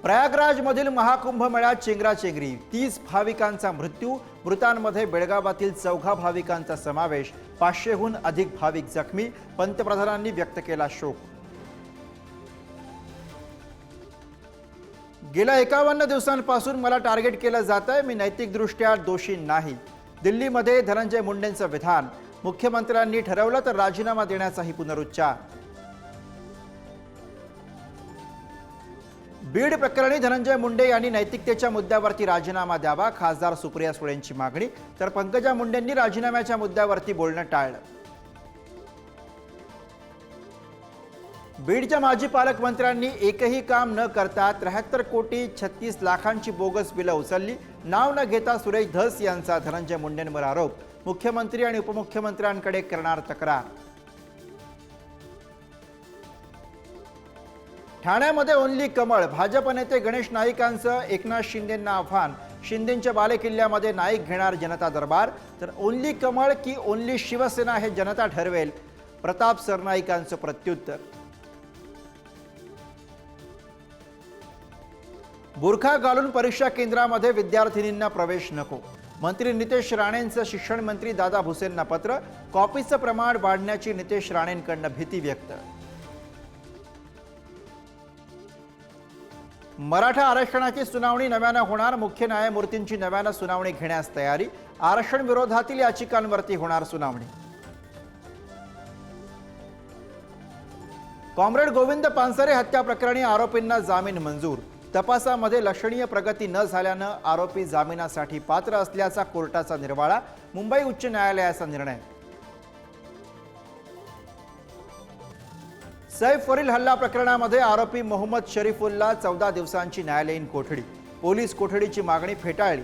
प्रयागराजमधील महाकुंभ मेळ्यात चेंगराचेंगरी, 30 भाविकांचा मृत्यू, मृतांमध्ये बेळगावातील 14 भाविकांचा समावेश, 500हून अधिक भाविक जखमी, पंतप्रधानांनी व्यक्त केला शोक। गेल्या 51 दिवसांपासून मला टार्गेट केलं जातंय, मी नैतिकदृष्ट्या दोषी नाही। दिल्लीमध्ये धनंजय मुंडेंचं विधान, मुख्यमंत्र्यांनी ठरवलं तर राजीनामा देण्याचाही पुनरुच्चार। बीड प्रकरणी धनंजय मुंडे यांनी नैतिकतेच्या मुद्द्यावरती राजीनामा द्यावा, खासदार सुप्रिया सुळेंची मागणी, तर पंकजा मुंडेंनी राजीनाम्याच्या मुद्द्यावरती बोलणं टाळलं। बीडच्या माजी पालकमंत्र्यांनी एकही काम न करता 73 कोटी 36 लाखांची बोगस बिलं उचलली, नाव न घेता सुरेश धस यांचा धनंजय मुंडेंवर आरोप, मुख्यमंत्री आणि उपमुख्यमंत्र्यांकडे करणार तक्रार। ठाण्यामध्ये ओनली कमळ, भाजप नेते गणेश नाईकांचं एकनाथ शिंदेंना आव्हान, शिंदेंच्या बालेकिल्ल्यामध्ये नाईक घेणार जनता दरबार, तर ओनली कमळ की ओनली शिवसेना हे जनता ठरवेल, प्रताप सरनाईकांचं प्रत्युत्तर। बुरखा घालून परीक्षा केंद्रामध्ये विद्यार्थिनींना प्रवेश नको, मंत्री नितेश राणेंचं शिक्षण मंत्री दादा भुसेंना पत्र, कॉपीचं प्रमाण वाढण्याची नितेश राणेंकडून भीती व्यक्त। मराठा आरक्षणाची सुनावणी नव्यानं होणार, मुख्य न्यायमूर्तींची नव्यानं सुनावणी घेण्यास तयारी, आरक्षण विरोधातील याचिकांवरती होणार सुनावणी। कॉम्रेड गोविंद पानसरे हत्या प्रकरणी आरोपींना जामीन मंजूर, तपासामध्ये लक्षणीय प्रगती न झाल्यानं आरोपी जामिनासाठी पात्र असल्याचा कोर्टाचा निर्वाळा, मुंबई उच्च न्यायालयाचा निर्णय। सैफवरील हल्ला प्रकरणामध्ये आरोपी मोहम्मद शरीफुल्ला 14 दिवसांची न्यायालयीन कोठडी, पोलीस कोठडीची मागणी फेटाळली।